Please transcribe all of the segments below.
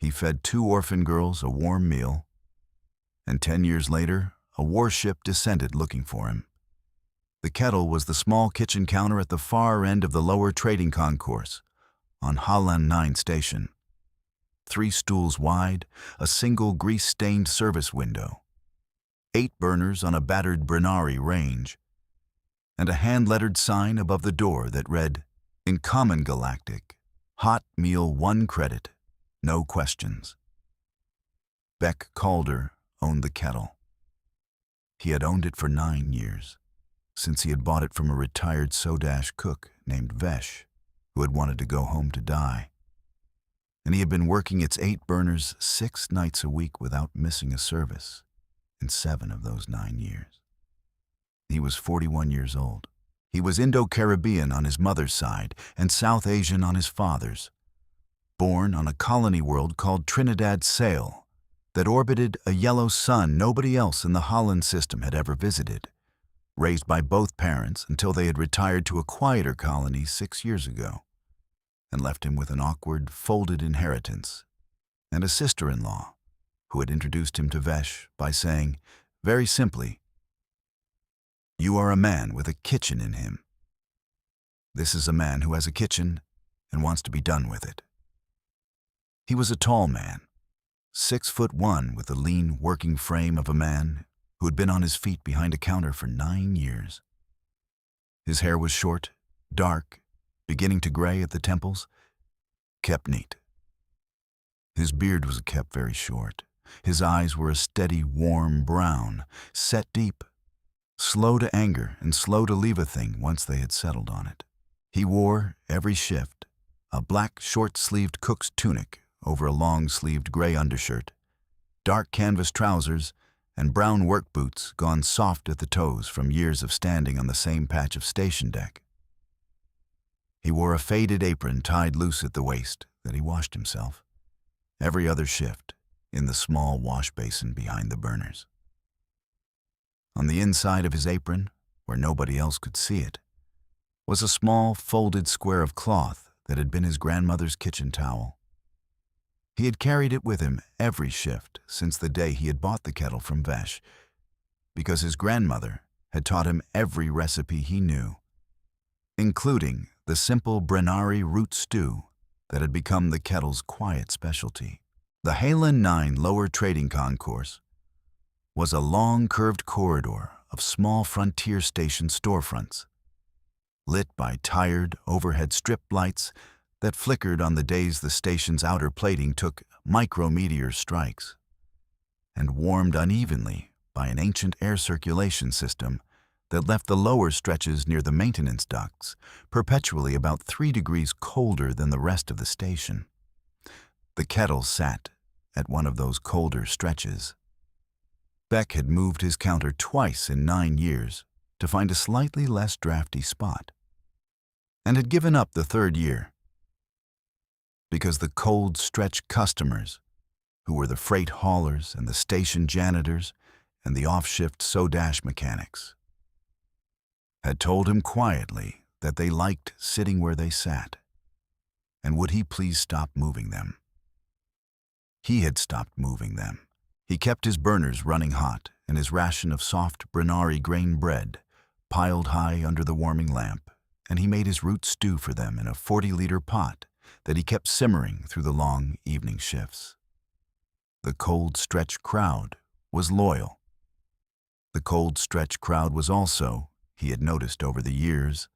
He fed 2 orphan girls a warm meal, and 10 years later, a warship descended looking for him. The Kettle was the small kitchen counter at the far end of the lower trading concourse on Holland 9 station. 3 stools wide, a single grease-stained service window, 8 burners on a battered Brennari range, and a hand-lettered sign above the door that read, "In Common Galactic, hot meal 1 credit, no questions." Beck Calder owned the Kettle. He had owned it for 9 years, since he had bought it from a retired Sodash cook named Vesh, who had wanted to go home to die. And he had been working its 8 burners 6 nights a week without missing a service in 7 of those 9 years. He was 41 years old. He was Indo-Caribbean on his mother's side and South Asian on his father's, born on a colony world called Trinidad Sail that orbited a yellow sun nobody else in the Holland system had ever visited, raised by both parents until they had retired to a quieter colony 6 years ago, and left him with an awkward, folded inheritance, and a sister-in-law who had introduced him to Vesh by saying, very simply, "You are a man with a kitchen in him. This is a man who has a kitchen and wants to be done with it." He was a tall man, 6'1", with the lean working frame of a man who had been on his feet behind a counter for 9 years. His hair was short, dark, beginning to gray at the temples, kept neat. His beard was kept very short. His eyes were a steady, warm brown, set deep, slow to anger and slow to leave a thing once they had settled on it. He wore, every shift, a black short-sleeved cook's tunic over a long-sleeved gray undershirt, dark canvas trousers, and brown work boots gone soft at the toes from years of standing on the same patch of station deck. He wore a faded apron tied loose at the waist that he washed himself, every other shift, in the small wash basin behind the burners. On the inside of his apron, where nobody else could see it, was a small folded square of cloth that had been his grandmother's kitchen towel. He had carried it with him every shift since the day he had bought the Kettle from Vesh, because his grandmother had taught him every recipe he knew, including the simple Brennari root stew that had become the Kettle's quiet specialty. The Halen 9 lower trading concourse was a long curved corridor of small frontier station storefronts, lit by tired overhead strip lights that flickered on the days the station's outer plating took micrometeor strikes, and warmed unevenly by an ancient air circulation system that left the lower stretches near the maintenance ducts perpetually about 3 degrees colder than the rest of the station. The Kettle sat at one of those colder stretches. Beck had moved his counter twice in 9 years to find a slightly less drafty spot, and had given up the 3rd year because the cold stretch customers, who were the freight haulers and the station janitors and the off-shift Sodash mechanics, had told him quietly that they liked sitting where they sat, and would he please stop moving them. He had stopped moving them. He kept his burners running hot and his ration of soft Brennari grain bread piled high under the warming lamp, and he made his root stew for them in a 40-liter pot that he kept simmering through the long evening shifts. The cold stretch crowd was loyal. The cold stretch crowd was also, he had noticed over the years,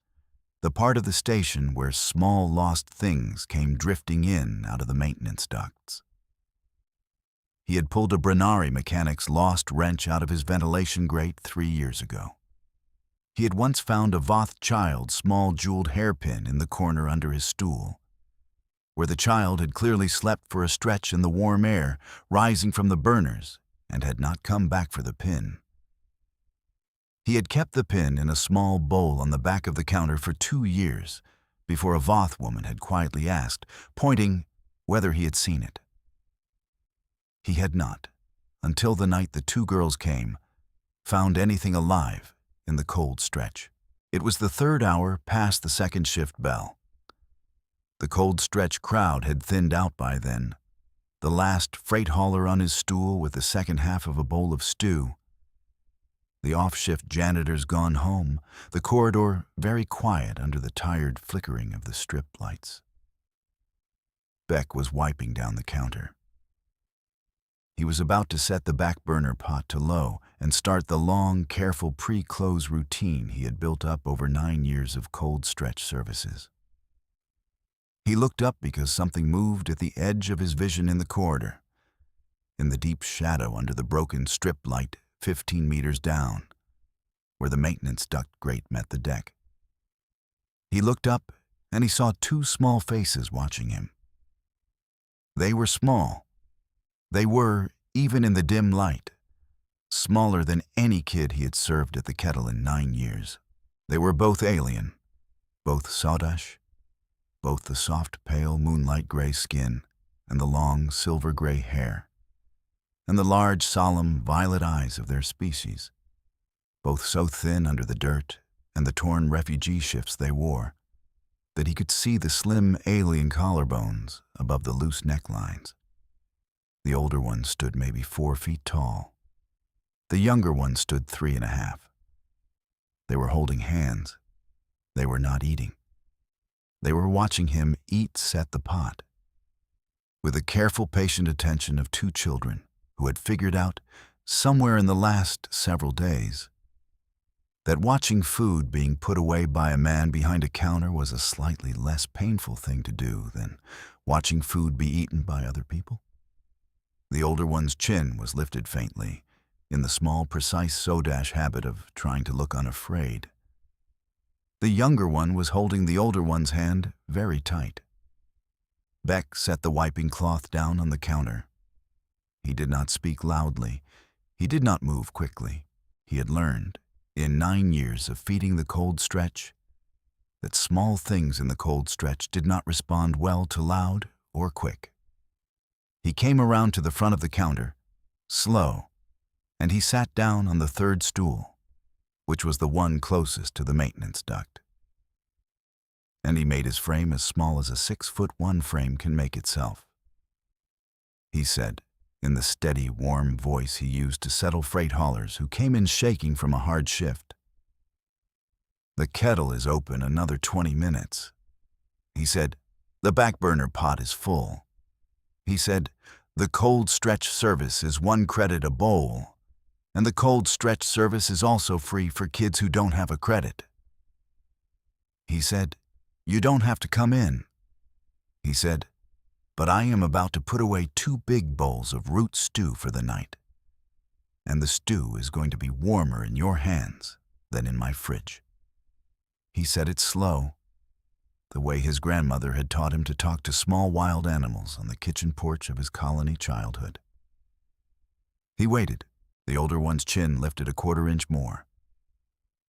the part of the station where small lost things came drifting in out of the maintenance ducts. He had pulled a Brennari mechanic's lost wrench out of his ventilation grate 3 years ago. He had once found a Voth child's small jeweled hairpin in the corner under his stool, where the child had clearly slept for a stretch in the warm air rising from the burners and had not come back for the pin. He had kept the pin in a small bowl on the back of the counter for 2 years before a Voth woman had quietly asked, pointing, whether he had seen it. He had not, until the night the 2 girls came, found anything alive in the cold stretch. It was the 3rd hour past the 2nd shift bell. The cold stretch crowd had thinned out by then, the last freight hauler on his stool with the second half of a bowl of stew, the off-shift janitors gone home, the corridor very quiet under the tired flickering of the strip lights. Beck was wiping down the counter. He was about to set the back burner pot to low and start the long, careful pre-close routine he had built up over 9 years of cold stretch services. He looked up because something moved at the edge of his vision in the corridor, in the deep shadow under the broken strip light 15 meters down, where the maintenance duct grate met the deck. He looked up and he saw 2 small faces watching him. They were small. They were, even in the dim light, smaller than any kid he had served at the Kettle in 9 years. They were both alien, both sawdash, both the soft, pale, moonlight gray skin and the long, silver-gray hair, and the large, solemn, violet eyes of their species, both so thin under the dirt and the torn refugee shifts they wore that he could see the slim alien collarbones above the loose necklines. The older one stood maybe 4 feet tall. The younger one stood 3.5. They were holding hands. They were not eating. They were watching him eat set the pot, with the careful, patient attention of 2 children who had figured out, somewhere in the last several days, that watching food being put away by a man behind a counter was a slightly less painful thing to do than watching food be eaten by other people. The older one's chin was lifted faintly, in the small, precise sodash habit of trying to look unafraid. The younger one was holding the older one's hand very tight. Beck set the wiping cloth down on the counter. He did not speak loudly. He did not move quickly. He had learned, in 9 years of feeding the cold stretch, that small things in the cold stretch did not respond well to loud or quick. He came around to the front of the counter, slow, and he sat down on the 3rd stool, which was the one closest to the maintenance duct. And he made his frame as small as a 6'1" frame can make itself. He said, in the steady, warm voice he used to settle freight haulers who came in shaking from a hard shift, "The Kettle is open another 20 minutes. He said, "The back burner pot is full." He said, "The cold stretch service is 1 credit a bowl, and the cold stretch service is also free for kids who don't have a credit." He said, "You don't have to come in." He said, "But I am about to put away 2 big bowls of root stew for the night, and the stew is going to be warmer in your hands than in my fridge." He said it slow, the way his grandmother had taught him to talk to small wild animals on the kitchen porch of his colony childhood. He waited. The older one's chin lifted a 1/4 inch more.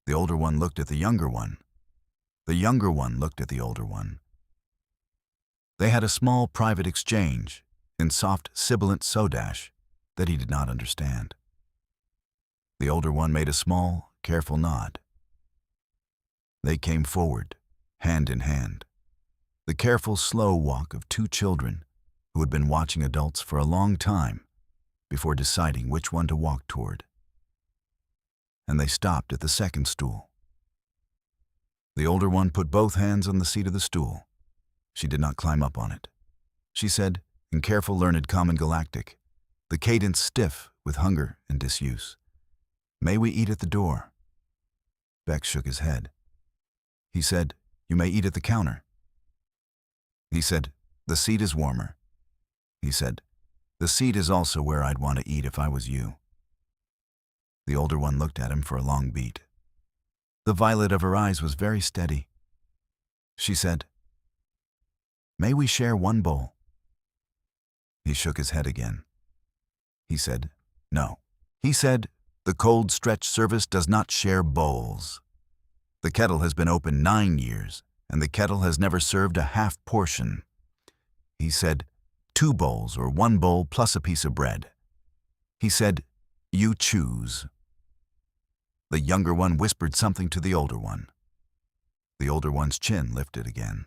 The older one looked at the younger one. The younger one looked at the older one. They had a small private exchange in soft, sibilant sodash that he did not understand. The older one made a small, careful nod. They came forward, hand in hand, the careful, slow walk of 2 children who had been watching adults for a long time before deciding which one to walk toward. And they stopped at the 2nd stool. The older one put both hands on the seat of the stool. She did not climb up on it. She said, in careful, learned common galactic, the cadence stiff with hunger and disuse, "May we eat at the door?" Beck shook his head. He said, "You may eat at the counter." He said, "The seat is warmer." He said, "The seat is also where I'd want to eat if I was you." The older one looked at him for a long beat. The violet of her eyes was very steady. She said, "May we share 1 bowl?" He shook his head again. He said, "No." He said, "The cold stretch service does not share bowls. The Kettle has been open 9 years, and the Kettle has never served a half portion." He said, 2 bowls or 1 bowl plus a piece of bread. He said, "You choose." The younger one whispered something to the older one. The older one's chin lifted again.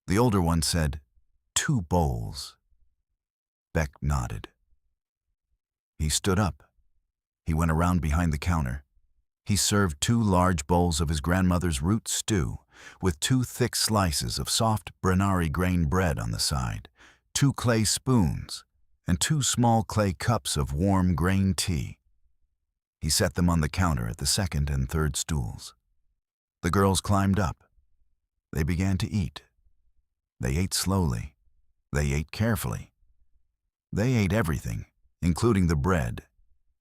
The older one said, 2 bowls. Beck nodded. He stood up. He went around behind the counter. He served 2 large bowls of his grandmother's root stew, with 2 thick slices of soft Brennari grain bread on the side, 2 clay spoons, and 2 small clay cups of warm grain tea. He set them on the counter at the second and third stools. The girls climbed up. They began to eat. They ate slowly. They ate carefully. They ate everything, including the bread.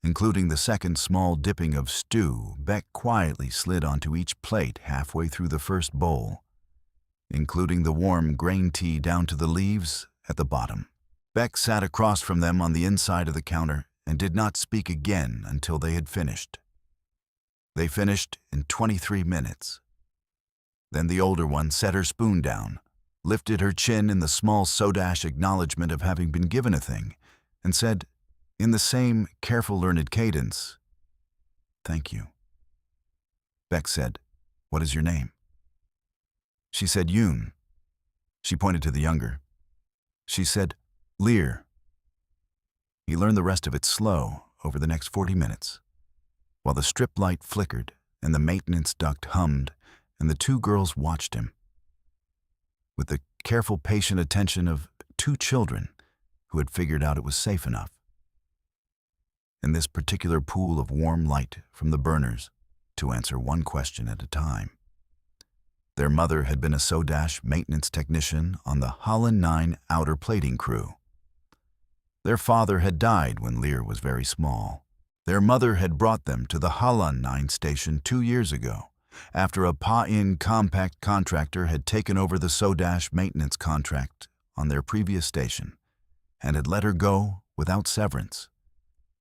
Including the second small dipping of stew, Beck quietly slid onto each plate halfway through the first bowl, including the warm grain tea down to the leaves at the bottom. Beck sat across from them on the inside of the counter and did not speak again until they had finished. They finished in 23 minutes. Then the older one set her spoon down, lifted her chin in the small sodash acknowledgement of having been given a thing, and said, in the same careful, learned cadence, "Thank you." Beck said, "What is your name?" She said, "Yoon." She pointed to the younger. She said, "Lear." He learned the rest of it slow over the next 40 minutes, while the strip light flickered and the maintenance duct hummed and the 2 girls watched him, with the careful, patient attention of 2 children who had figured out it was safe enough. In this particular pool of warm light from the burners, to answer one question at a time. Their mother had been a sodash maintenance technician on the Holland 9 outer plating crew. Their father had died when Lear was very small. Their mother had brought them to the Holland 9 station 2 years ago, after a Pa-In compact contractor had taken over the sodash maintenance contract on their previous station, and had let her go without severance.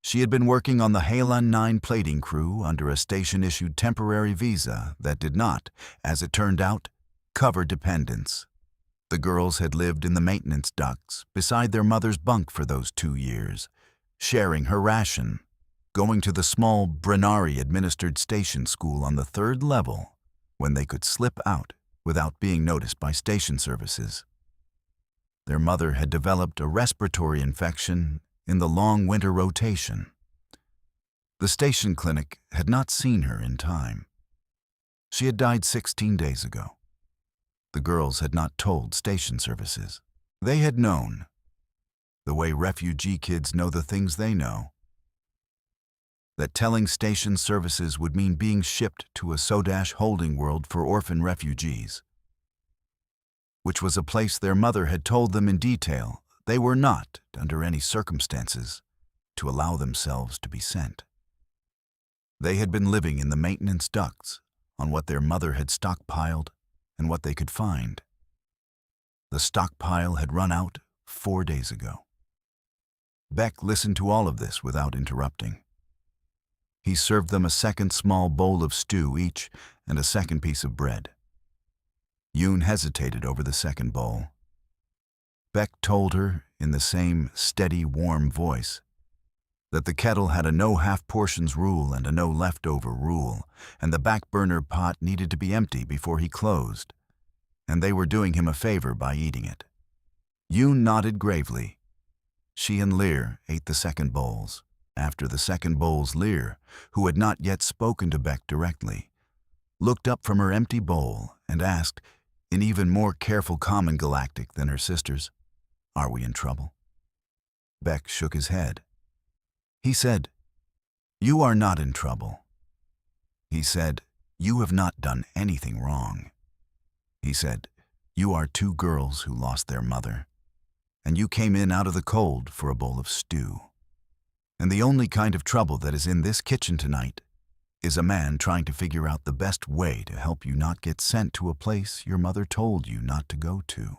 She had been working on the Halon 9 plating crew under a station-issued temporary visa that did not, as it turned out, cover dependents. The girls had lived in the maintenance ducts beside their mother's bunk for those 2 years, sharing her ration, going to the small Brennari-administered station school on the 3rd level when they could slip out without being noticed by station services. Their mother had developed a respiratory infection in the long winter rotation. The station clinic had not seen her in time. She had died 16 days ago. The girls had not told station services. They had known, the way refugee kids know the things they know, that telling station services would mean being shipped to a sodash holding world for orphan refugees, which was a place their mother had told them in detail they were not, under any circumstances, to allow themselves to be sent. They had been living in the maintenance ducts on what their mother had stockpiled and what they could find. The stockpile had run out 4 days ago. Beck listened to all of this without interrupting. He served them a second small bowl of stew each and a second piece of bread. Yoon hesitated over the second bowl. Beck told her, in the same steady, warm voice, that the kettle had a no half-portions rule and a no leftover rule, and the back burner pot needed to be empty before he closed, and they were doing him a favor by eating it. Yoon nodded gravely. She and Lear ate the second bowls. After the second bowls, Lear, who had not yet spoken to Beck directly, looked up from her empty bowl and asked, in even more careful common galactic than her sisters, "Are we in trouble?" Beck shook his head. He said, "You are not in trouble." He said, "You have not done anything wrong." He said, "You are 2 girls who lost their mother, and you came in out of the cold for a bowl of stew. And the only kind of trouble that is in this kitchen tonight is a man trying to figure out the best way to help you not get sent to a place your mother told you not to go to."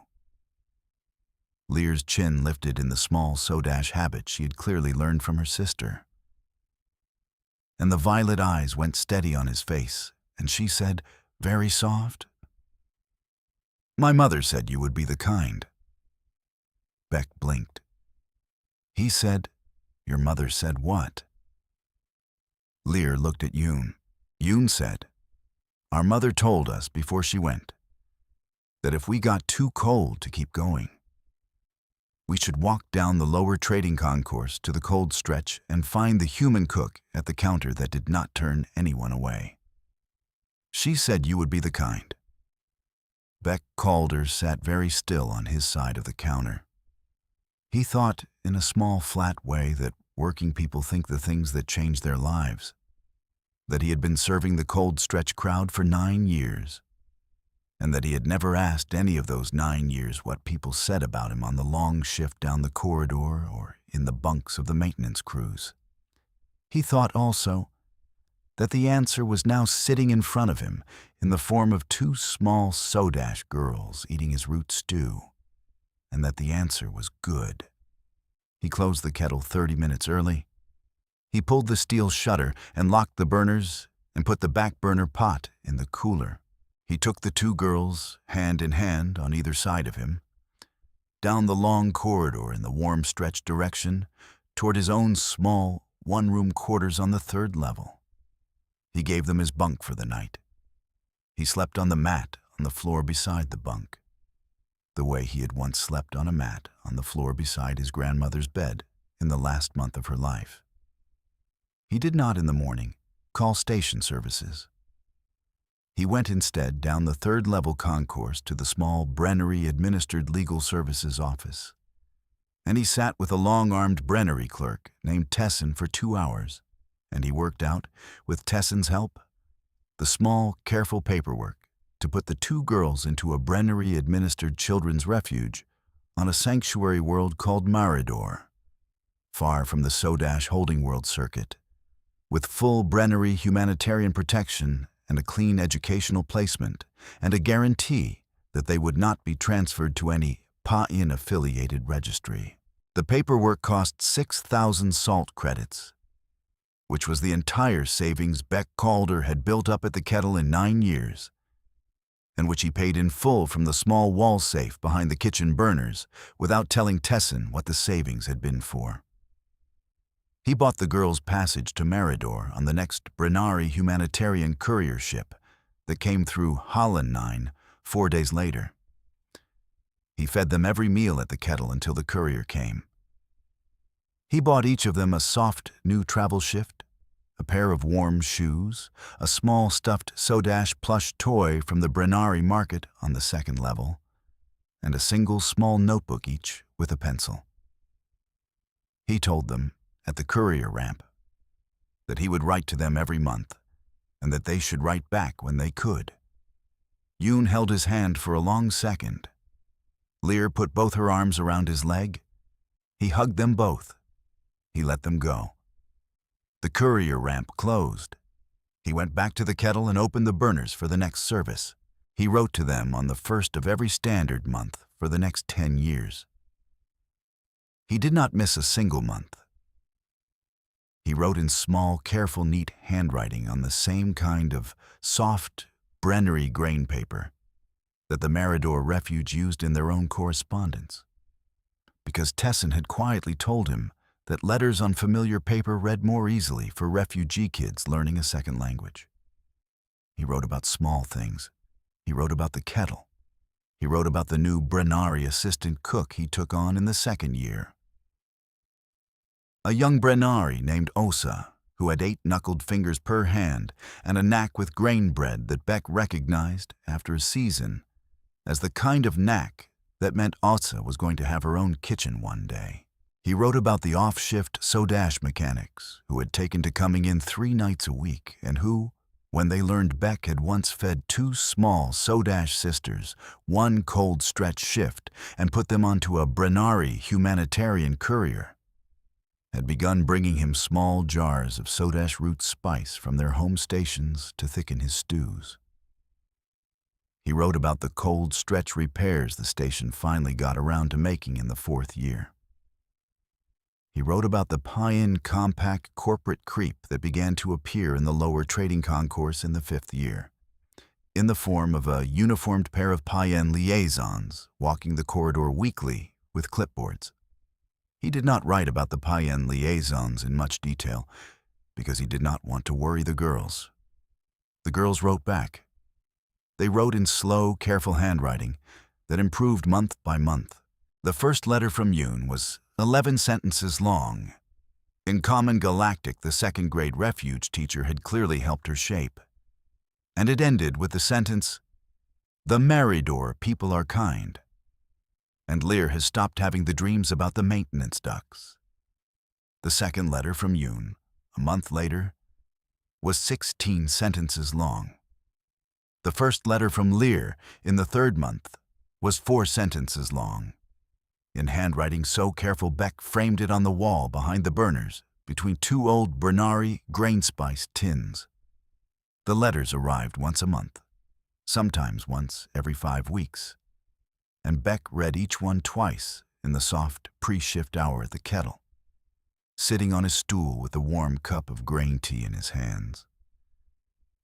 Lear's chin lifted in the small sodash habit she had clearly learned from her sister. And the violet eyes went steady on his face, and she said, very soft, "My mother said you would be the kind." Beck blinked. He said, "Your mother said what?" Lear looked at Yoon. Yoon said, "Our mother told us before she went that if we got too cold to keep going, We should walk down the lower trading concourse to the cold stretch and find the human cook at the counter that did not turn anyone away. She said you would be the kind. Beck Calder sat very still on his side of the counter. He thought, in a small, flat way, that working people think the things that change their lives. That he had been serving the cold stretch crowd for 9 years, and that he had never asked any of those 9 years what people said about him on the long shift down the corridor or in the bunks of the maintenance crews. He thought also that the answer was now sitting in front of him in the form of 2 small sodash girls eating his root stew, and that the answer was good. He closed the kettle 30 minutes early. He pulled the steel shutter and locked the burners and put the back burner pot in the cooler. He took the 2 girls, hand in hand on either side of him, down the long corridor in the warm stretch direction toward his own small one-room quarters on the 3rd level. He gave them his bunk for the night. He slept on the mat on the floor beside the bunk, the way he had once slept on a mat on the floor beside his grandmother's bed in the last month of her life. He did not in the morning call station services. He went instead down the 3rd level concourse to the small Brennari administered legal services office, and he sat with a long-armed Brennari clerk named Tessin for 2 hours, and he worked out, with Tessin's help, the small, careful paperwork to put the 2 girls into a Brennari-administered children's refuge on a sanctuary world called Maridor, far from the Sodash Holding World circuit, with full Brennari humanitarian protection and a clean educational placement, and a guarantee that they would not be transferred to any PA-in-affiliated registry. The paperwork cost 6,000 salt credits, which was the entire savings Beck Calder had built up at the Kettle in 9 years, and which he paid in full from the small wall safe behind the kitchen burners without telling Tessin what the savings had been for. He bought the girls' passage to Maridor on the next Brennari humanitarian courier ship that came through Holland 4 days later. He fed them every meal at the Kettle until the courier came. He bought each of them a soft new travel shift, a pair of warm shoes, a small stuffed Sodash plush toy from the Brennari market on the 2nd level, and a single small notebook each with a pencil. He told them, at the courier ramp, that he would write to them every month, and that they should write back when they could. Yoon held his hand for a long second. Lear put both her arms around his leg. He hugged them both. He let them go. The courier ramp closed. He went back to the Kettle and opened the burners for the next service. He wrote to them on the 1st of every standard month for the next 10 years. He did not miss a single month. He wrote in small, careful, neat handwriting on the same kind of soft, Brennari grain paper that the Maridor Refuge used in their own correspondence, because Tessin had quietly told him that letters on familiar paper read more easily for refugee kids learning a second language. He wrote about small things. He wrote about the Kettle. He wrote about the new Brennari assistant cook he took on in the 2nd year. A young Brennari named Osa, who had 8 knuckled fingers per hand and a knack with grain bread that Beck recognized after a season as the kind of knack that meant Osa was going to have her own kitchen one day. He wrote about the off-shift Sodash mechanics who had taken to coming in 3 nights a week and who, when they learned Beck had once fed 2 small Sodash sisters 1 cold stretch shift and put them onto a Brennari humanitarian courier, had begun bringing him small jars of Sodash root spice from their home stations to thicken his stews. He wrote about the cold stretch repairs the station finally got around to making in the 4th year. He wrote about the PA-in compact corporate creep that began to appear in the lower trading concourse in the 5th year, in the form of a uniformed pair of PA-in liaisons walking the corridor weekly with clipboards. He did not write about the PA-in liaisons in much detail because he did not want to worry the girls. The girls wrote back. They wrote in slow, careful handwriting that improved month by month, The first letter from Yoon was 11 sentences long. In Common Galactic, the second-grade refuge teacher had clearly helped her shape. And it ended with the sentence, "The Maridor people are kind." And Lear has stopped having the dreams about the maintenance ducts. The second letter from Yoon, a month later, was 16 sentences long. The first letter from Lear in the third month was 4 sentences long. In handwriting so careful, Beck framed it on the wall behind the burners between 2 old Brennari grain-spiced tins. The letters arrived once a month, sometimes once every 5 weeks, and Beck read each one twice in the soft pre-shift hour at the Kettle, sitting on his stool with a warm cup of grain tea in his hands.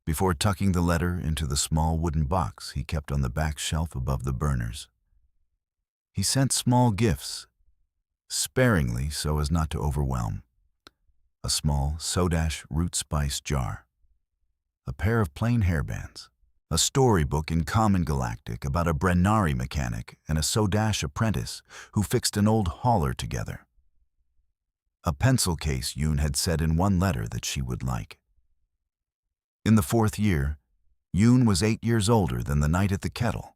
Before tucking the letter into the small wooden box he kept on the back shelf above the burners, he sent small gifts, sparingly so as not to overwhelm. A small sodash root spice jar, a pair of plain hairbands, a storybook in Common Galactic about a Brennari mechanic and a sodash apprentice who fixed an old hauler together, a pencil case Yoon had said in one letter that she would like. In the 4th year, Yoon was 8 years older than the night at the Kettle,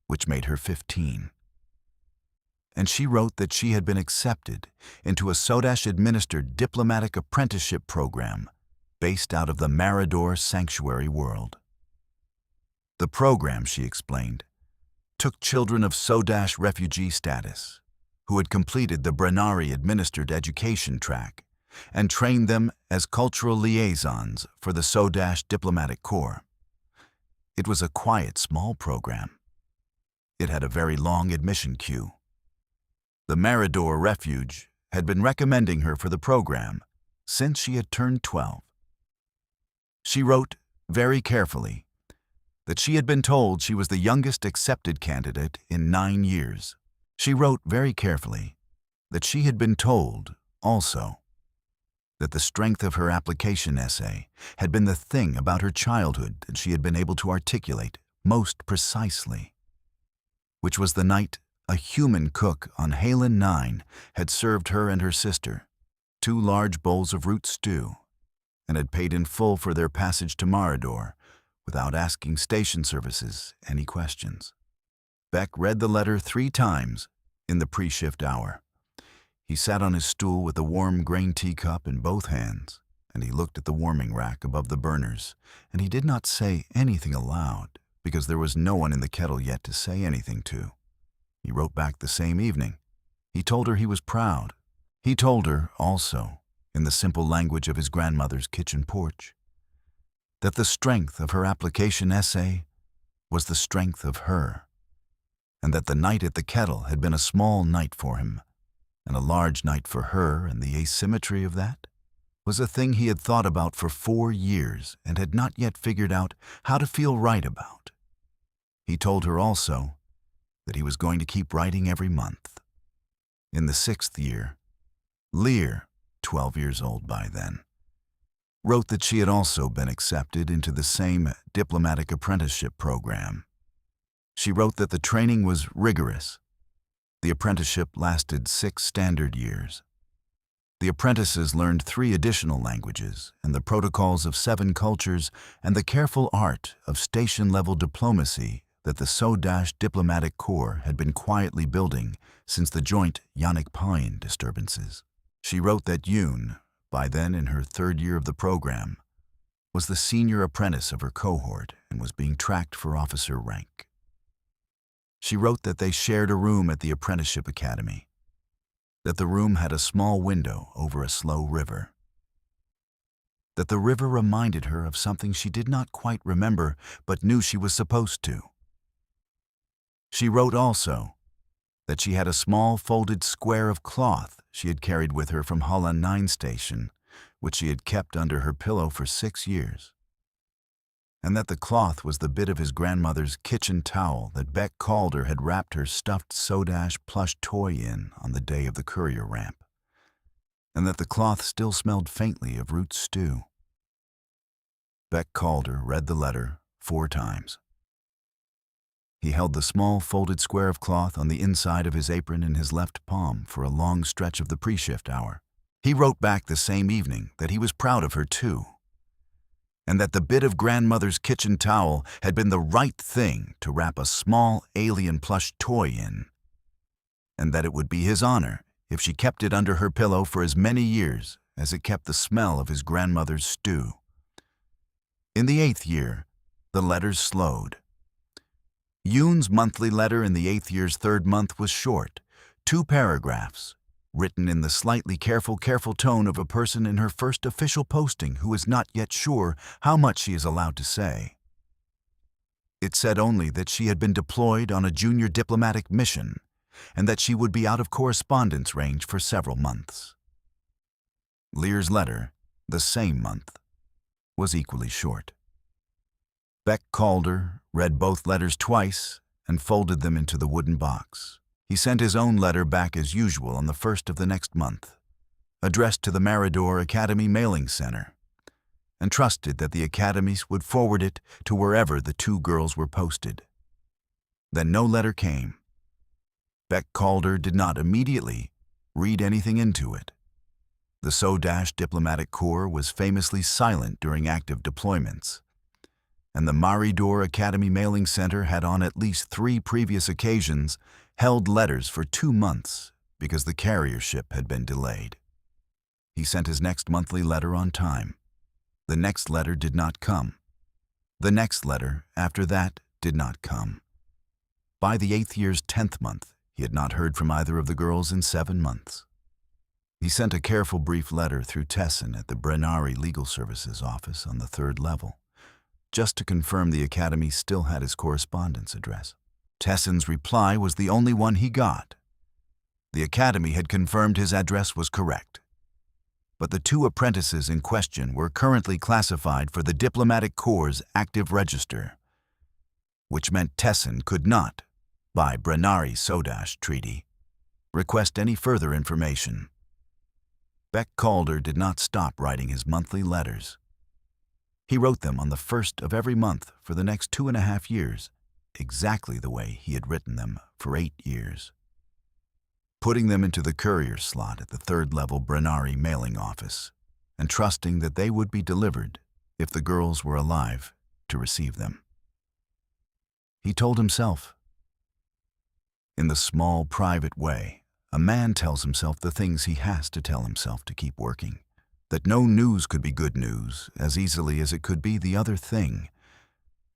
which made her 15. And she wrote that she had been accepted into a Sodash-administered diplomatic apprenticeship program based out of the Maridor sanctuary world. The program, she explained, took children of Sodash refugee status who had completed the Brennari-administered education track and trained them as cultural liaisons for the Sodash Diplomatic Corps. It was a quiet, small program. It had a very long admission queue. The Maridor Refuge had been recommending her for the program since she had turned 12. She wrote, very carefully, that she had been told she was the youngest accepted candidate in 9 years. She wrote very carefully that she had been told, also, that the strength of her application essay had been the thing about her childhood that she had been able to articulate most precisely, which was the night a human cook on Halen 9 had served her and her sister 2 large bowls of root stew and had paid in full for their passage to Maridor without asking station services any questions. Beck read the letter 3 times in the pre-shift hour. He sat on his stool with a warm grain teacup in both hands, and he looked at the warming rack above the burners, and he did not say anything aloud because there was no one in the Kettle yet to say anything to. He wrote back the same evening. He told her he was proud. He told her, also, in the simple language of his grandmother's kitchen porch, that the strength of her application essay was the strength of her, and that the night at the Kettle had been a small night for him, and a large night for her, and the asymmetry of that was a thing he had thought about for 4 years and had not yet figured out how to feel right about. He told her also that he was going to keep writing every month. In the 6th year, Lear, 12 years old by then, wrote that she had also been accepted into the same diplomatic apprenticeship program. She wrote that the training was rigorous. The apprenticeship lasted 6 standard years. The apprentices learned 3 additional languages and the protocols of 7 cultures and the careful art of station-level diplomacy that the Sodash Diplomatic Corps had been quietly building since the joint Yannick-Pine disturbances. She wrote that Yoon, by then in her 3rd year of the program, was the senior apprentice of her cohort and was being tracked for officer rank. She wrote that they shared a room at the apprenticeship academy, that the room had a small window over a slow river, that the river reminded her of something she did not quite remember but knew she was supposed to. She wrote also that she had a small folded square of cloth she had carried with her from Holland 9 station, which she had kept under her pillow for 6 years, and that the cloth was the bit of his grandmother's kitchen towel that Beck Calder had wrapped her stuffed Sodash plush toy in on the day of the courier ramp, and that the cloth still smelled faintly of root stew. Beck Calder read the letter 4 times. He held the small folded square of cloth on the inside of his apron in his left palm for a long stretch of the pre-shift hour. He wrote back the same evening that he was proud of her too, and that the bit of grandmother's kitchen towel had been the right thing to wrap a small alien plush toy in, and that it would be his honor if she kept it under her pillow for as many years as it kept the smell of his grandmother's stew. In the 8th year, the letters slowed. Yoon's monthly letter in the 8th year's 3rd month was short, 2 paragraphs, written in the slightly careful tone of a person in her first official posting who is not yet sure how much she is allowed to say. It said only that she had been deployed on a junior diplomatic mission and that she would be out of correspondence range for several months. Lear's letter, the same month, was equally short. Beck Calder read both letters twice and folded them into the wooden box. He sent his own letter back as usual on the 1st of the next month, addressed to the Marador Academy Mailing Center, and trusted that the academies would forward it to wherever the 2 girls were posted. Then no letter came. Beck Calder did not immediately read anything into it. The Sodash Diplomatic Corps was famously silent during active deployments, and the Marador Academy Mailing Center had on at least 3 previous occasions held letters for 2 months because the carrier ship had been delayed. He sent his next monthly letter on time. The next letter did not come. The next letter after that did not come. By the 8th year's 10th month, he had not heard from either of the girls in 7 months. He sent a careful brief letter through Tessin at the Brennari Legal Services office on the 3rd level, just to confirm the academy still had his correspondence address. Tessin's reply was the only one he got. The academy had confirmed his address was correct, but the 2 apprentices in question were currently classified for the Diplomatic Corps' active register, which meant Tessin could not, by Brennari Sodash Treaty, request any further information. Beck Calder did not stop writing his monthly letters. He wrote them on the 1st of every month for the next 2.5 years, exactly the way he had written them for 8 years, putting them into the courier slot at the 3rd level Brennari mailing office, and trusting that they would be delivered if the girls were alive to receive them. He told himself, in the small, private way, a man tells himself the things he has to tell himself to keep working, that no news could be good news as easily as it could be the other thing,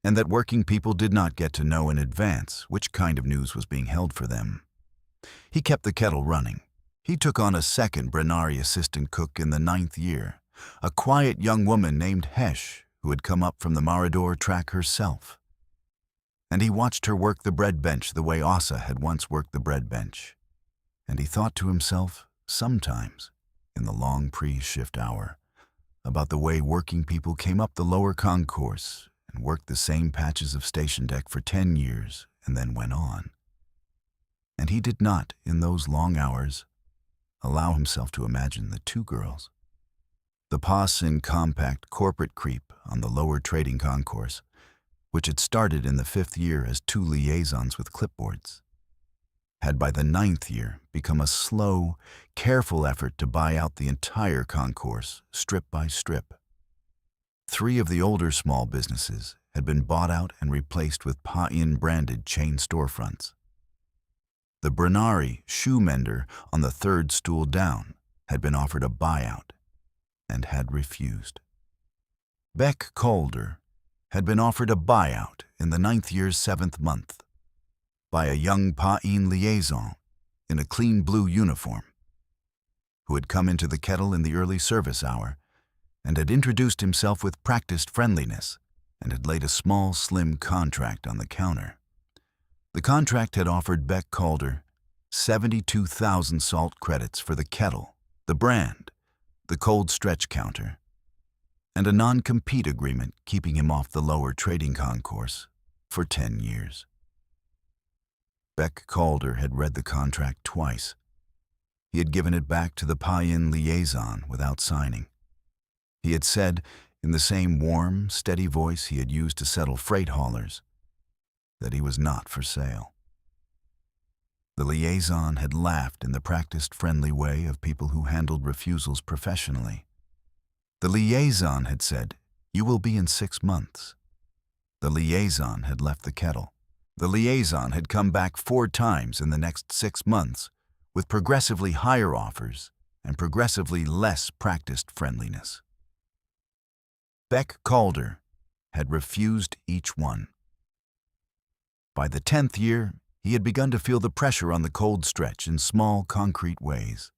and that working people did not get to know in advance which kind of news was being held for them. He kept the kettle running. He took on a second Brennari assistant cook in the 9th year, a quiet young woman named Hesh who had come up from the Marador track herself. And he watched her work the bread bench the way Asa had once worked the bread bench. And he thought to himself, sometimes, in the long pre-shift hour, about the way working people came up the lower concourse and worked the same patches of station deck for 10 years and then went on. And he did not, in those long hours, allow himself to imagine the 2 girls. The pass-in compact corporate creep on the lower trading concourse, which had started in the 5th year as 2 liaisons with clipboards, had by the 9th year become a slow, careful effort to buy out the entire concourse, strip by strip. 3 of the older small businesses had been bought out and replaced with Pa-In branded chain storefronts. The Brennari shoe mender on the 3rd stool down had been offered a buyout and had refused. Beck Calder had been offered a buyout in the 9th year's 7th month by a young Pa-In liaison in a clean blue uniform, who had come into the Kettle in the early service hour and had introduced himself with practiced friendliness and had laid a small, slim contract on the counter. The contract had offered Beck Calder 72,000 salt credits for the Kettle, the brand, the cold stretch counter, and a non-compete agreement keeping him off the lower trading concourse for 10 years. Beck Calder had read the contract twice. He had given it back to the Pa-In liaison without signing. He had said, in the same warm, steady voice he had used to settle freight haulers, that he was not for sale. The liaison had laughed in the practiced, friendly way of people who handled refusals professionally. The liaison had said, "You will be in 6 months." The liaison had left the Kettle. The liaison had come back 4 times in the next 6 months with progressively higher offers and progressively less practiced friendliness. Beck Calder had refused each one. By the 10th year, he had begun to feel the pressure on the cold stretch in small, concrete ways.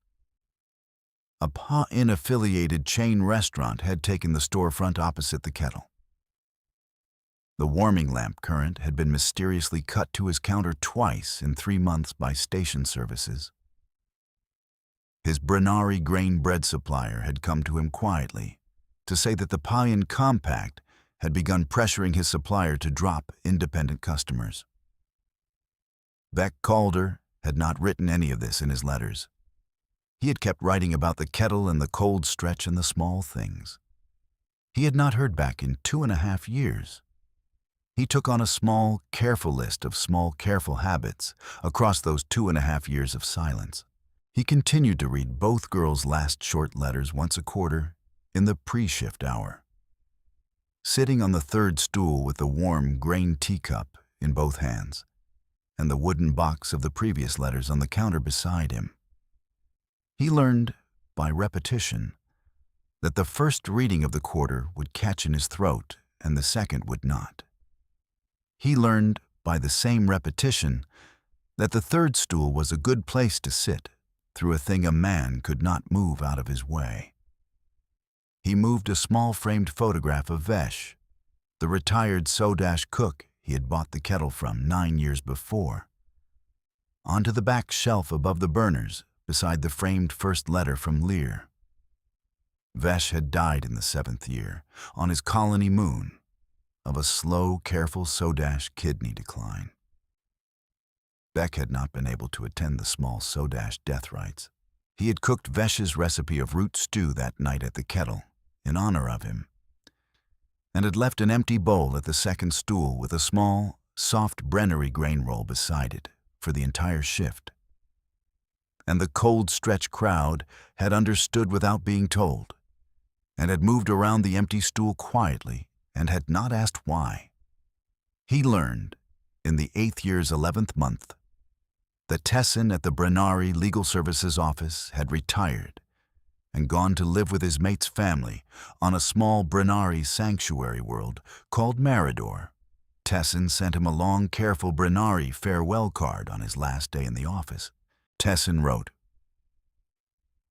A Pa-Inn-affiliated chain restaurant had taken the storefront opposite the Kettle. The warming lamp current had been mysteriously cut to his counter twice in 3 months by station services. His Brennari grain bread supplier had come to him quietly to say that the Pa-Inn Compact had begun pressuring his supplier to drop independent customers. Beck Calder had not written any of this in his letters. He had kept writing about the Kettle and the cold stretch and the small things. He had not heard back in 2.5 years. He took on a small, careful list of small, careful habits across those 2.5 years of silence. He continued to read both girls' last short letters once a quarter in the pre-shift hour. Sitting on the 3rd stool with the warm grain teacup in both hands and the wooden box of the previous letters on the counter beside him, he learned, by repetition, that the first reading of the quarter would catch in his throat and the second would not. He learned, by the same repetition, that the 3rd stool was a good place to sit through a thing a man could not move out of his way. He moved a small framed photograph of Vesh, the retired Sodash cook he had bought the Kettle from 9 years before, onto the back shelf above the burners beside the framed first letter from Lear. Vesh had died in the 7th year, on his colony moon, of a slow, careful Sodash kidney decline. Beck had not been able to attend the small Sodash death rites. He had cooked Vesh's recipe of root stew that night at the Kettle, in honor of him, and had left an empty bowl at the 2nd stool with a small, soft Brennari grain roll beside it for the entire shift. And the cold stretch crowd had understood without being told, and had moved around the empty stool quietly and had not asked why. He learned, in the 8th year's 11th month, that Tessin at the Brennari Legal Services office had retired and gone to live with his mate's family on a small Brennari sanctuary world called Marador. Tessin sent him a long, careful Brennari farewell card on his last day in the office. Tessin wrote,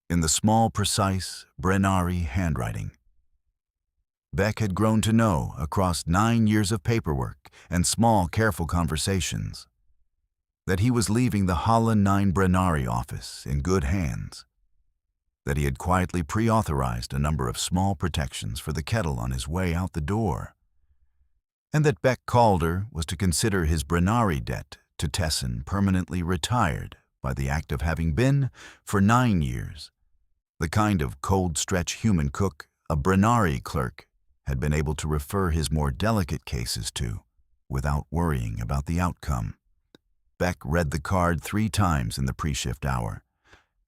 in the small, precise Brennari handwriting, Beck had grown to know across 9 years of paperwork and small, careful conversations that he was leaving the Holland 9 Brennari office in good hands, that he had quietly pre-authorized a number of small protections for the Kettle on his way out the door, and that Beck Calder was to consider his Brennari debt to Tessin permanently retired by the act of having been, for 9 years, the kind of cold stretch human cook a Brennari clerk had been able to refer his more delicate cases to without worrying about the outcome. Beck read the card 3 times in the pre-shift hour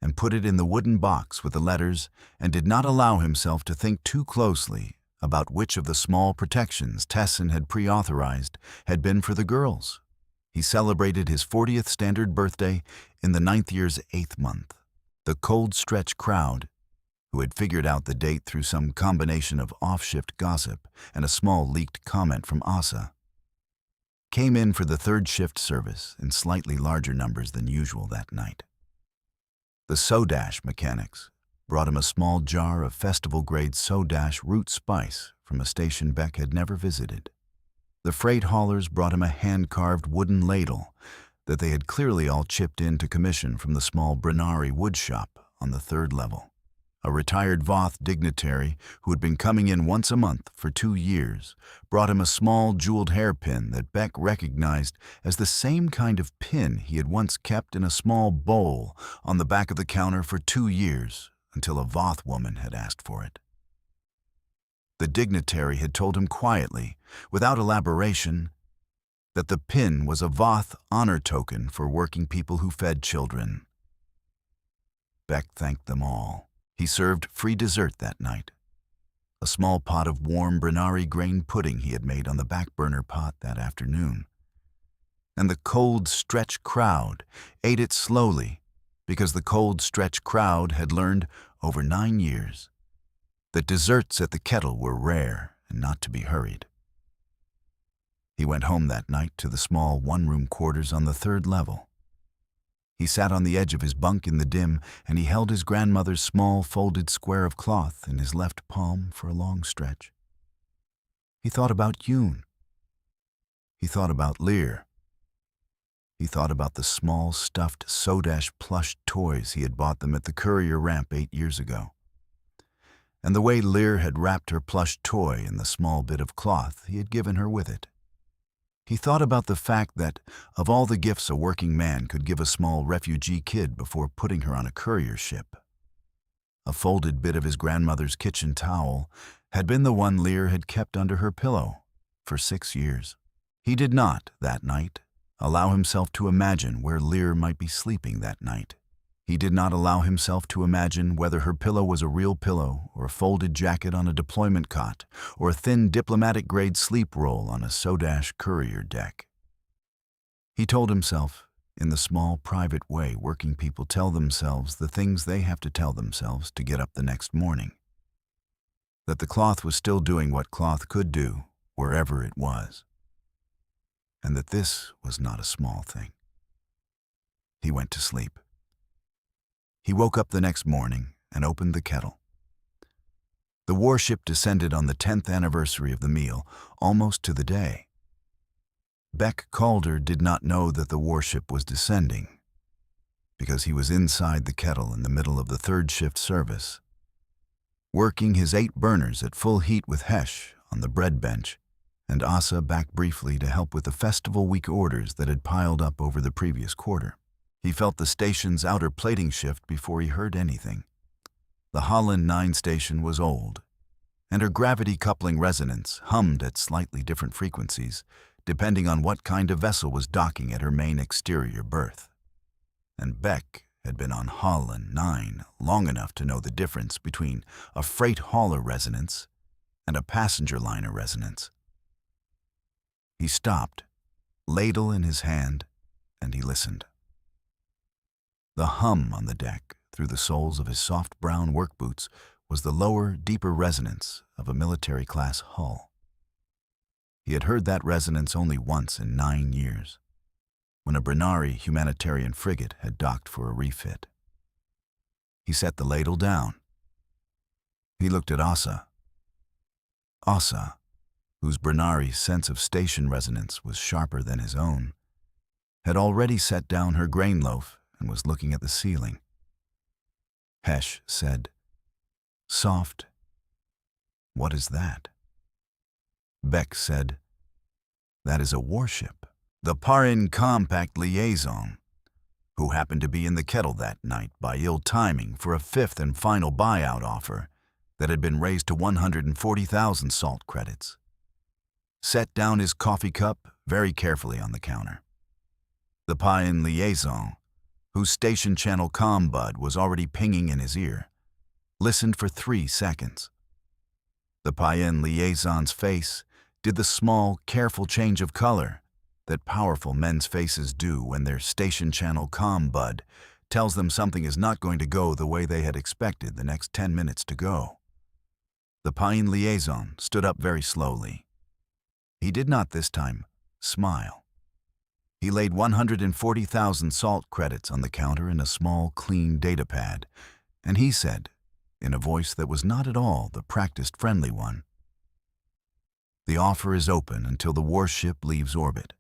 and put it in the wooden box with the letters and did not allow himself to think too closely about which of the small protections Tessin had pre-authorized had been for the girls. He celebrated his 40th standard birthday in the 9th year's 8th month. The cold stretch crowd, who had figured out the date through some combination of off-shift gossip and a small leaked comment from Asa, came in for the 3rd shift service in slightly larger numbers than usual that night. The Sodash mechanics brought him a small jar of festival-grade Sodash root spice from a station Beck had never visited. The freight haulers brought him a hand-carved wooden ladle that they had clearly all chipped in to commission from the small Brennari wood shop on the 3rd level. A retired Voth dignitary who had been coming in once a month for 2 years brought him a small jeweled hairpin that Beck recognized as the same kind of pin he had once kept in a small bowl on the back of the counter for 2 years until a Voth woman had asked for it. The dignitary had told him quietly, without elaboration, that the pin was a Voth honor token for working people who fed children. Beck thanked them all. He served free dessert that night, a small pot of warm Brennari grain pudding he had made on the back burner pot that afternoon. And the cold stretch crowd ate it slowly, because the cold stretch crowd had learned over 9 years that desserts at the Kettle were rare and not to be hurried. He went home that night to the small one-room quarters on the 3rd level. He sat on the edge of his bunk in the dim, and he held his grandmother's small folded square of cloth in his left palm for a long stretch. He thought about Yoon. He thought about Lear. He thought about the small stuffed Sodash plush toys he had bought them at the courier ramp 8 years ago, and the way Lear had wrapped her plush toy in the small bit of cloth he had given her with it. He thought about the fact that, of all the gifts a working man could give a small refugee kid before putting her on a courier ship, a folded bit of his grandmother's kitchen towel had been the one Lear had kept under her pillow for 6 years. He did not, that night, allow himself to imagine where Lear might be sleeping that night. He did not allow himself to imagine whether her pillow was a real pillow or a folded jacket on a deployment cot or a thin diplomatic-grade sleep roll on a Sodash courier deck. He told himself, in the small, private way working people tell themselves the things they have to tell themselves to get up the next morning, that the cloth was still doing what cloth could do wherever it was, and that this was not a small thing. He went to sleep. He woke up the next morning and opened the kettle. The warship descended on the 10th anniversary of the meal, almost to the day. Beck Calder did not know that the warship was descending, because he was inside the kettle in the middle of the 3rd shift service, working his 8 burners at full heat with Hesh on the bread bench, and Asa back briefly to help with the festival week orders that had piled up over the previous quarter. He felt the station's outer plating shift before he heard anything. The Holland 9 station was old, and her gravity coupling resonance hummed at slightly different frequencies, depending on what kind of vessel was docking at her main exterior berth. And Beck had been on Holland 9 long enough to know the difference between a freight hauler resonance and a passenger liner resonance. He stopped, ladle in his hand, and he listened. The hum on the deck, through the soles of his soft brown work boots, was the lower, deeper resonance of a military-class hull. He had heard that resonance only once in 9 years, when a Brennari humanitarian frigate had docked for a refit. He set the ladle down. He looked at Asa. Asa, whose Brennari's sense of station resonance was sharper than his own, had already set down her grain loaf and was looking at the ceiling. Hesh said, "Soft. What is that?" Beck said, "That is a warship, the Parin Compact Liaison, who happened to be in the kettle that night by ill timing for a 5th and final buyout offer that had been raised to 140,000 salt credits." Set down his coffee cup very carefully on the counter. The Parin Liaison, whose station channel comm bud was already pinging in his ear, listened for 3 seconds. The Parin Liaison's face did the small, careful change of color that powerful men's faces do when their station channel comm bud tells them something is not going to go the way they had expected the next 10 minutes to go. The Parin Liaison stood up very slowly. He did not this time smile. He laid 140,000 salt credits on the counter in a small, clean data pad, and he said, in a voice that was not at all the practiced, friendly one, "The offer is open until the warship leaves orbit."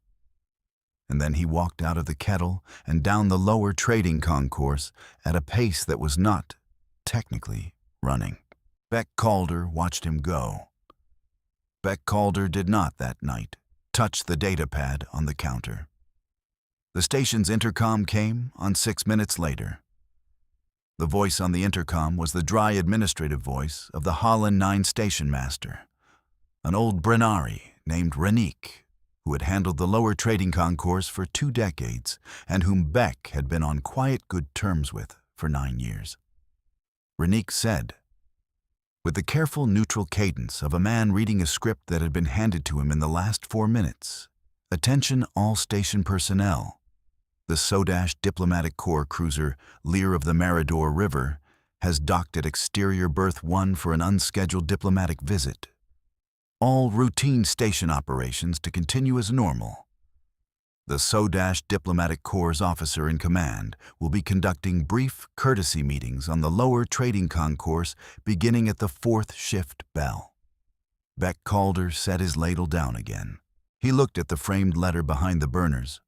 And then he walked out of the kettle and down the lower trading concourse at a pace that was not, technically, running. Beck Calder watched him go. Beck Calder did not that night touch the data pad on the counter. The station's intercom came on 6 minutes later. The voice on the intercom was the dry administrative voice of the Holland 9 station master, an old Brennari named Renique, who had handled the lower trading concourse for 2 decades and whom Beck had been on quiet good terms with for 9 years. Renique said, with the careful, neutral cadence of a man reading a script that had been handed to him in the last 4 minutes, "Attention all station personnel. The Sodash Diplomatic Corps cruiser Lear of the Marador River has docked at Exterior Berth 1 for an unscheduled diplomatic visit. All routine station operations to continue as normal. The Sodash Diplomatic Corps' officer in command will be conducting brief courtesy meetings on the lower trading concourse beginning at the 4th shift bell." Beck Calder set his ladle down again. He looked at the framed letter behind the burners.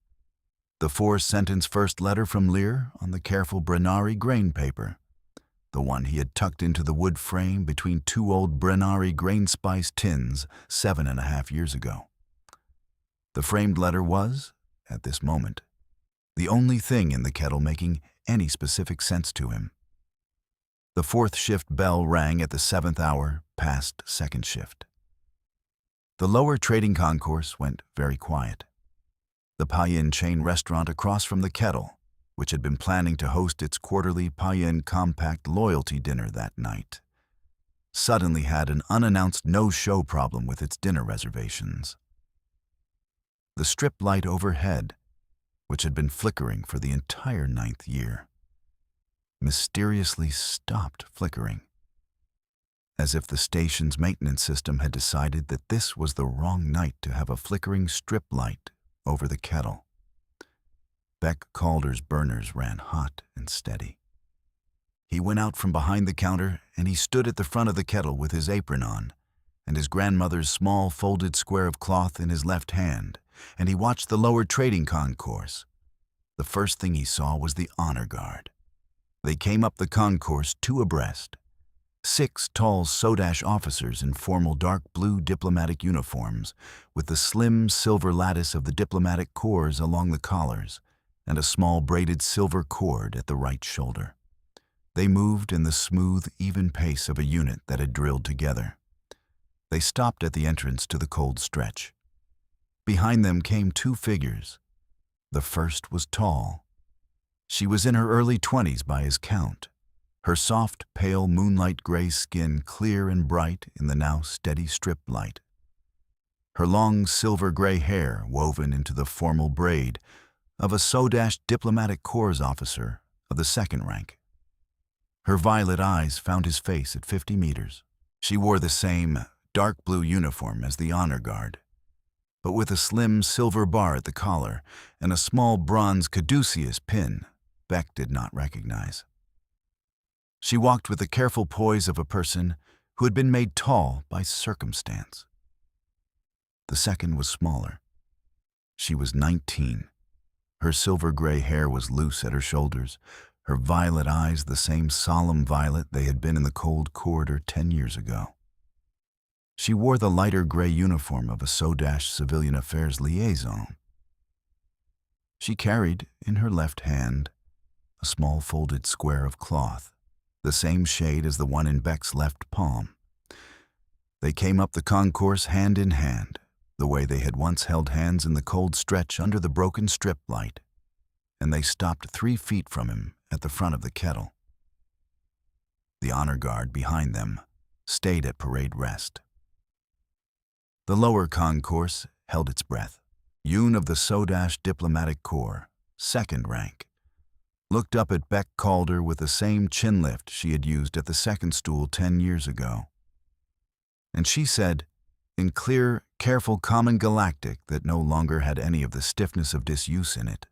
The 4-sentence first letter from Lear on the careful Brennari grain paper, the one he had tucked into the wood frame between 2 old Brennari grain spice tins 7.5 years ago. The framed letter was, at this moment, the only thing in the Kettle making any specific sense to him. The 4th shift bell rang at the 7th hour past 2nd shift. The lower trading concourse went very quiet. The Payin chain restaurant across from the Kettle, which had been planning to host its quarterly Payin Compact loyalty dinner that night, suddenly had an unannounced no-show problem with its dinner reservations. The strip light overhead, which had been flickering for the entire 9th year, mysteriously stopped flickering, as if the station's maintenance system had decided that this was the wrong night to have a flickering strip light over the Kettle. Beck Calder's burners ran hot and steady. He went out from behind the counter and he stood at the front of the Kettle with his apron on and his grandmother's small folded square of cloth in his left hand, and he watched the lower trading concourse. The first thing he saw was the honor guard. They came up the concourse 2 abreast. 6 tall Sodash officers in formal dark blue diplomatic uniforms, with the slim silver lattice of the diplomatic corps along the collars and a small braided silver cord at the right shoulder. They moved in the smooth, even pace of a unit that had drilled together. They stopped at the entrance to the cold stretch. Behind them came 2 figures. The first was tall. She was in her early 20s by his count, her soft, pale moonlight gray skin clear and bright in the now steady strip light. Her long silver gray hair woven into the formal braid of a Sodash Diplomatic Corps officer of the 2nd rank. Her violet eyes found his face at 50 meters. She wore the same dark blue uniform as the honor guard, but with a slim silver bar at the collar and a small bronze caduceus pin Beck did not recognize. She walked with the careful poise of a person who had been made tall by circumstance. The second was smaller. She was 19. Her silver gray hair was loose at her shoulders, her violet eyes the same solemn violet they had been in the cold corridor 10 years ago. She wore the lighter gray uniform of a Sodash Civilian Affairs liaison. She carried, in her left hand, a small folded square of cloth, the same shade as the one in Beck's left palm. They came up the concourse hand in hand, the way they had once held hands in the cold stretch under the broken strip light, and they stopped 3 feet from him at the front of the Kettle. The honor guard behind them stayed at parade rest. The lower concourse held its breath. Yoon of the Sodash Diplomatic Corps, 2nd rank, looked up at Beck Calder with the same chin lift she had used at the 2nd stool 10 years ago. And she said, in clear, careful common galactic that no longer had any of the stiffness of disuse in it,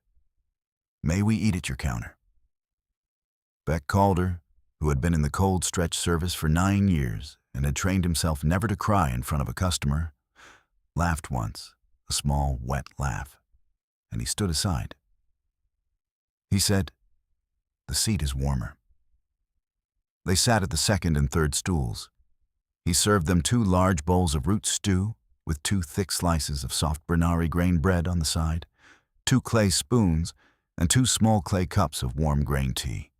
"May we eat at your counter?" Beck Calder, who had been in the cold stretch service for 9 years and had trained himself never to cry in front of a customer, laughed once, a small, wet laugh, and he stood aside. He said, "The seat is warmer." They sat at the 2nd and 3rd stools. He served them 2 large bowls of root stew with 2 thick slices of soft Brennari grain bread on the side, 2 clay spoons, and 2 small clay cups of warm grain tea.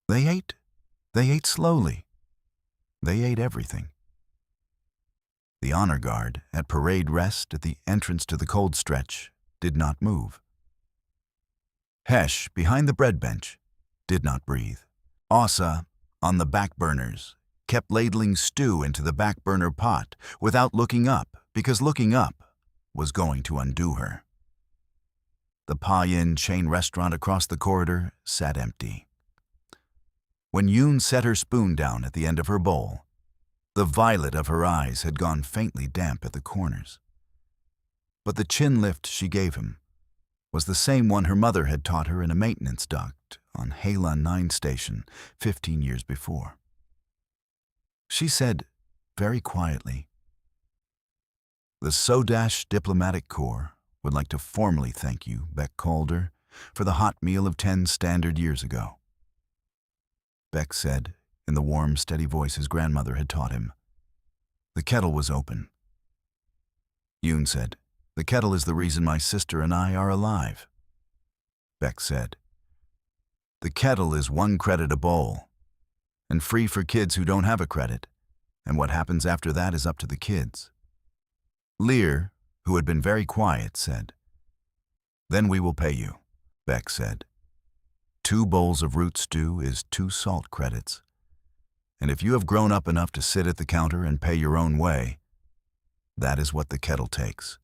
They ate slowly. They ate everything. The honor guard, at parade rest at the entrance to the cold stretch, did not move. Hesh, behind the bread bench, did not breathe. Ossa, on the back burners, kept ladling stew into the back burner pot without looking up, because looking up was going to undo her. The Pa-Yin chain restaurant across the corridor sat empty. When Yoon set her spoon down at the end of her bowl, the violet of her eyes had gone faintly damp at the corners. But the chin lift she gave him was the same one her mother had taught her in a maintenance duct on Halon 9 station 15 years before. She said, very quietly, "The Sodash Diplomatic Corps would like to formally thank you, Beck Calder, for the hot meal of 10 standard years ago." Beck said, in the warm, steady voice his grandmother had taught him. The kettle was open. Yoon said, "The kettle is the reason my sister and I are alive." Beck said, "The kettle is 1 credit a bowl, and free for kids who don't have a credit, and what happens after that is up to the kids." Lear, who had been very quiet, said, "Then we will pay you," Beck said. 2 bowls of root stew is 2 salt credits, and if you have grown up enough to sit at the counter and pay your own way, that is what the kettle takes.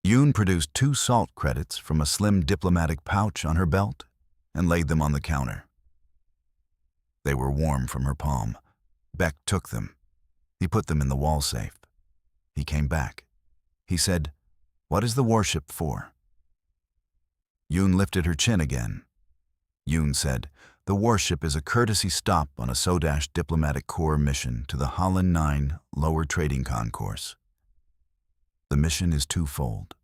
Yoon produced 2 salt credits from a slim diplomatic pouch on her belt and laid them on the counter. They were warm from her palm. Beck took them. He put them in the wall safe. He came back. He said, "What is the Warship for?" Yoon lifted her chin again. Yoon said, "The Warship is a courtesy stop on a Sodash Diplomatic Corps mission to the Halon 9 Lower Trading Concourse. The mission is twofold.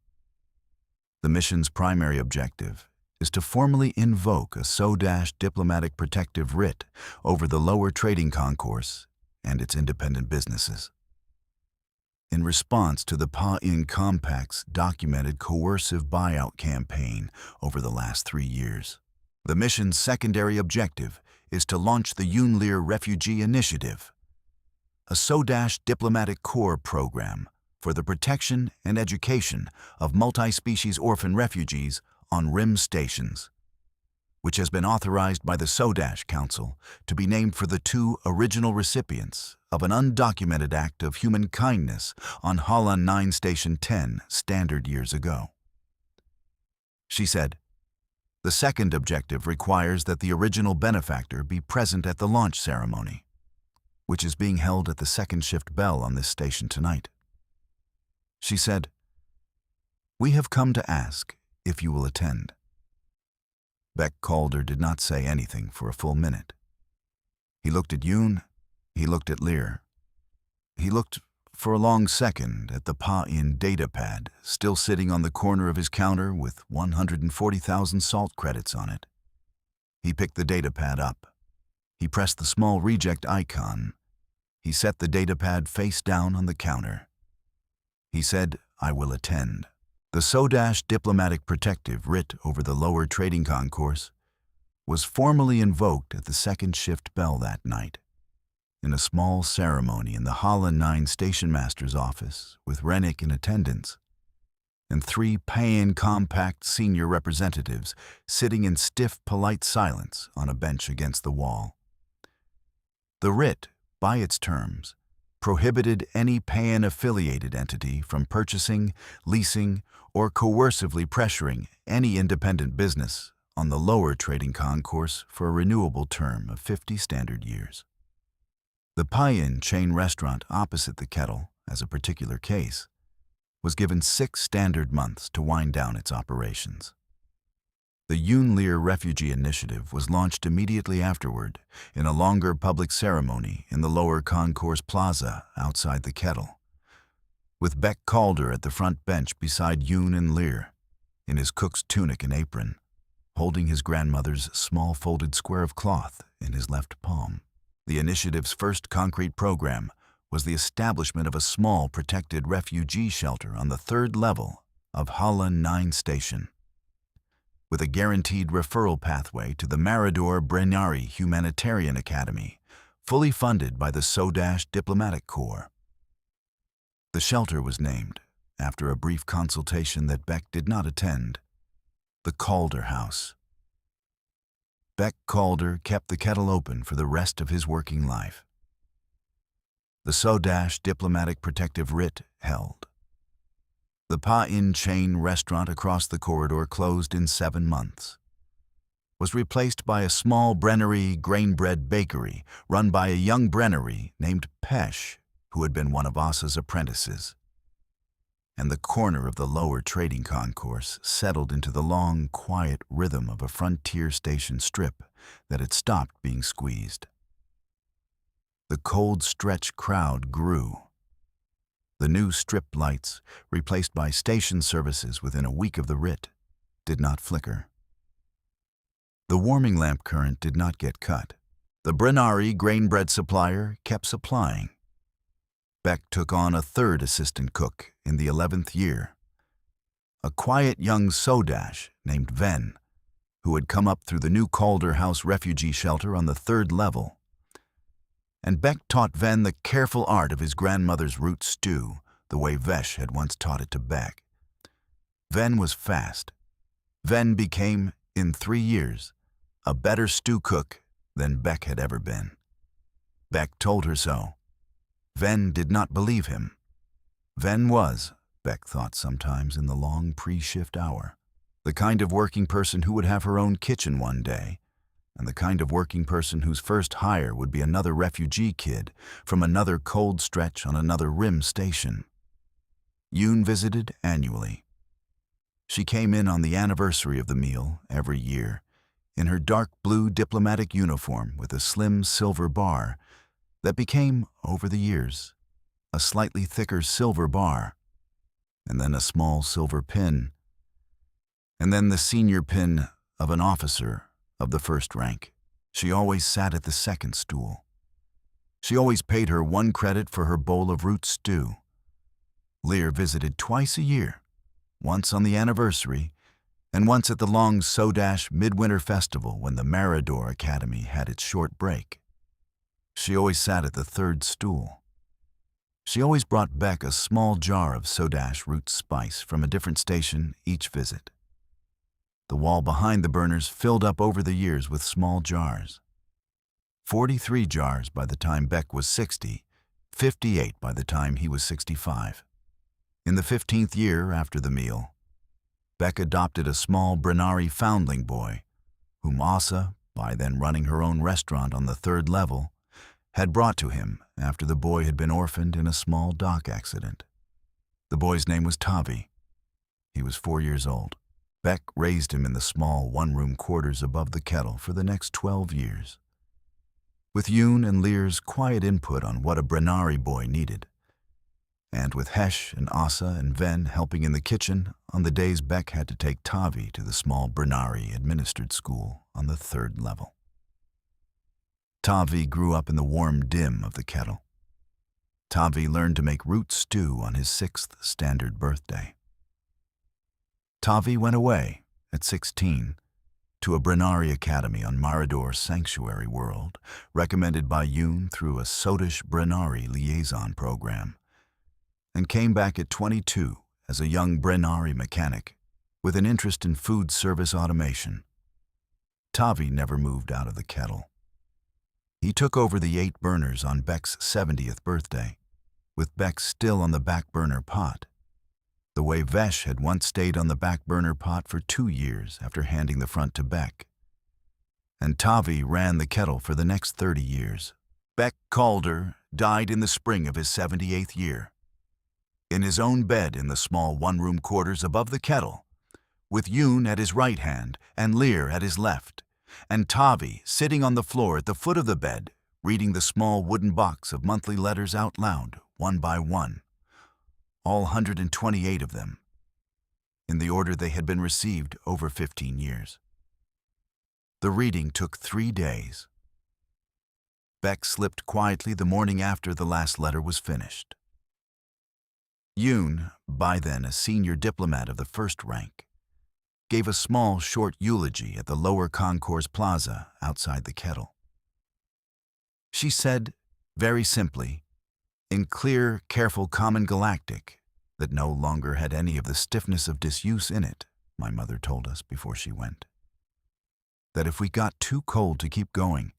The mission's primary objective is to formally invoke a Sodash Diplomatic Protective Writ over the Lower Trading Concourse and its independent businesses. In response to the Pa-In Compact's documented coercive buyout campaign over the last 3 years. The mission's secondary objective is to launch the Yunlir Refugee Initiative, a Sodash Diplomatic Corps program for the protection and education of multi-species orphan refugees on RIM stations, which has been authorized by the Sodash Council to be named for the 2 original recipients of an undocumented act of human kindness on Halon 9 Station 10 standard years ago. She said, "The second objective requires that the original benefactor be present at the launch ceremony, which is being held at the second shift bell on this station tonight." She said, "We have come to ask if you will attend." Beck Calder did not say anything for a full minute. He looked at Yoon, he looked at Lear. He looked for a long second at the Pa-In data pad still sitting on the corner of his counter with 140,000 salt credits on it. He picked the data pad up. He pressed the small reject icon. He set the data pad face down on the counter. He said, "I will attend." The Sodash Diplomatic Protective Writ over the Lower Trading Concourse was formally invoked at the second shift bell that night, in a small ceremony in the Halon 9 Station Master's office with Rennick in attendance, and 3 Pa-In Compact senior representatives sitting in stiff, polite silence on a bench against the wall. The writ, by its terms, prohibited any Pa-In-affiliated entity from purchasing, leasing, or coercively pressuring any independent business on the Lower Trading Concourse for a renewable term of 50 standard years. The Pa-In chain restaurant opposite the Kettle, as a particular case, was given 6 standard months to wind down its operations. The Yunlir Refugee Initiative was launched immediately afterward in a longer public ceremony in the Lower Concourse Plaza outside the Kettle, with Beck Calder at the front bench beside Yoon and Lear, in his cook's tunic and apron, holding his grandmother's small folded square of cloth in his left palm. The initiative's first concrete program was the establishment of a small protected refugee shelter on the 3rd level of Halon 9 Station, with a guaranteed referral pathway to the Marador Brennari Humanitarian Academy, fully funded by the Sodash Diplomatic Corps. The shelter was named, after a brief consultation that Beck did not attend, the Calder House. Beck Calder kept the kettle open for the rest of his working life. The Sodash Diplomatic Protective Writ held. The Pa-In chain restaurant across the corridor closed in 7 months. Was replaced by a small Brennari grain-bread bakery run by a young Brennari named Pesh, who had been one of Asa's apprentices. And the corner of the lower trading concourse settled into the long, quiet rhythm of a frontier station strip that had stopped being squeezed. The cold stretch crowd grew. The new strip lights, replaced by station services within a week of the writ, did not flicker. The warming lamp current did not get cut. The Brennari grain bread supplier kept supplying. Beck took on a 3rd assistant cook in the 11th year, a quiet young Sodash named Ven, who had come up through the new Calder House refugee shelter on the 3rd level. And Beck taught Ven the careful art of his grandmother's root stew, the way Vesh had once taught it to Beck. Ven was fast. Ven became, in 3 years, a better stew cook than Beck had ever been. Beck told her so. Ven did not believe him. Ven was, Beck thought sometimes in the long pre-shift hour, the kind of working person who would have her own kitchen one day, and the kind of working person whose first hire would be another refugee kid from another cold stretch on another rim station. Yoon visited annually. She came in on the anniversary of the meal every year, in her dark blue diplomatic uniform with a slim silver bar that became, over the years, a slightly thicker silver bar, and then a small silver pin, and then the senior pin of an officer of the 1st rank. She always sat at the 2nd stool. She always paid her 1 credit for her bowl of root stew. Lear visited twice a year, once on the anniversary, and once at the long Sodash Midwinter Festival when the Marador Academy had its short break. She always sat at the 3rd stool. She always brought Beck a small jar of Sodash root spice from a different station each visit. The wall behind the burners filled up over the years with small jars. 43 jars by the time Beck was 60, 58 by the time he was 65. In the 15th year after the meal, Beck adopted a small Brennari foundling boy, whom Asa, by then running her own restaurant on the 3rd level, had brought to him after the boy had been orphaned in a small dock accident. The boy's name was Tavi. He was 4 years old. Beck raised him in the small 1-room quarters above the kettle for the next 12 years. With Yoon and Lear's quiet input on what a Brennari boy needed, and with Hesh and Asa and Ven helping in the kitchen on the days Beck had to take Tavi to the small Brennari-administered school on the 3rd level. Tavi grew up in the warm dim of the kettle. Tavi learned to make root stew on his 6th standard birthday. Tavi went away, at 16, to a Brennari academy on Marador's sanctuary world, recommended by Yoon through a Sodish Brennari liaison program, and came back at 22 as a young Brennari mechanic with an interest in food service automation. Tavi never moved out of the kettle. He took over the 8 burners on Beck's 70th birthday, with Beck still on the back burner pot, the way Vesh had once stayed on the back burner pot for 2 years after handing the front to Beck. And Tavi ran the kettle for the next 30 years. Beck Calder died in the spring of his 78th year, in his own bed in the small 1-room quarters above the kettle, with Yoon at his right hand and Lear at his left, and Tavi sitting on the floor at the foot of the bed, reading the small wooden box of monthly letters out loud, one by one, all 128 of them, in the order they had been received over 15 years. The reading took 3 days. Beck slipped quietly the morning after the last letter was finished. Yoon, by then a senior diplomat of the 1st rank, gave a small, short eulogy at the lower concourse plaza outside the kettle. She said, very simply, in clear, careful common galactic that no longer had any of the stiffness of disuse in it, my mother told us before she went. That if we got too cold to keep going,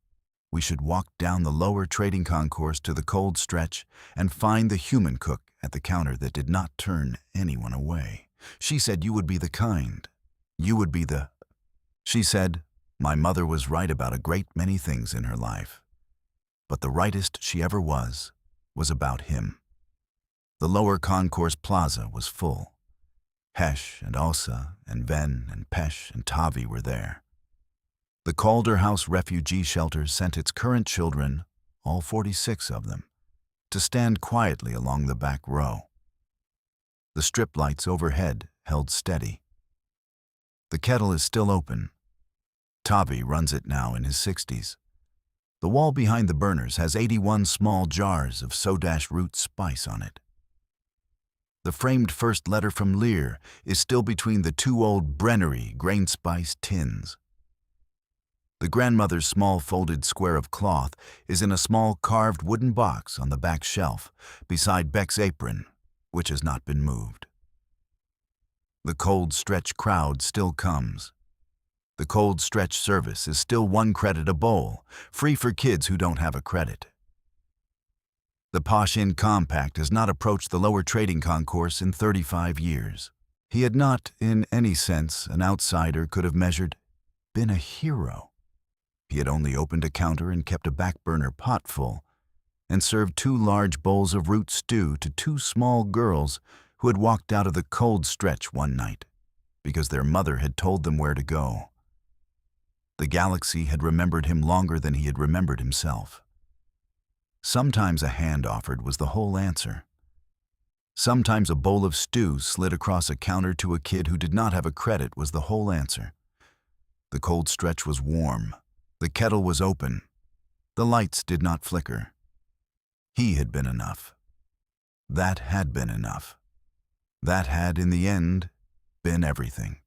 we should walk down the lower trading concourse to the cold stretch and find the human cook at the counter that did not turn anyone away. She said you would be the kind. You would be the... She said my mother was right about a great many things in her life, but the rightest she ever was about him. The lower concourse plaza was full. Hesh and Osa and Ven and Pesh and Tavi were there. The Calder House refugee shelter sent its current children, all 46 of them, to stand quietly along the back row. The strip lights overhead held steady. The kettle is still open. Tavi runs it now in his 60s. The wall behind the burners has 81 small jars of sodash root spice on it. The framed first letter from Lear is still between the two old Brennari grain spice tins. The grandmother's small folded square of cloth is in a small carved wooden box on the back shelf, beside Beck's apron, which has not been moved. The cold stretch crowd still comes. The cold stretch service is still 1 credit a bowl, free for kids who don't have a credit. The Posh Inn Compact has not approached the lower trading concourse in 35 years. He had not, in any sense, an outsider could have measured, been a hero. He had only opened a counter and kept a back burner pot full, and served 2 large bowls of root stew to 2 small girls who had walked out of the cold stretch one night, because their mother had told them where to go. The galaxy had remembered him longer than he had remembered himself. Sometimes a hand offered was the whole answer. Sometimes a bowl of stew slid across a counter to a kid who did not have a credit was the whole answer. The cold stretch was warm. The kettle was open. The lights did not flicker. He had been enough. That had been enough. That had, in the end, been everything.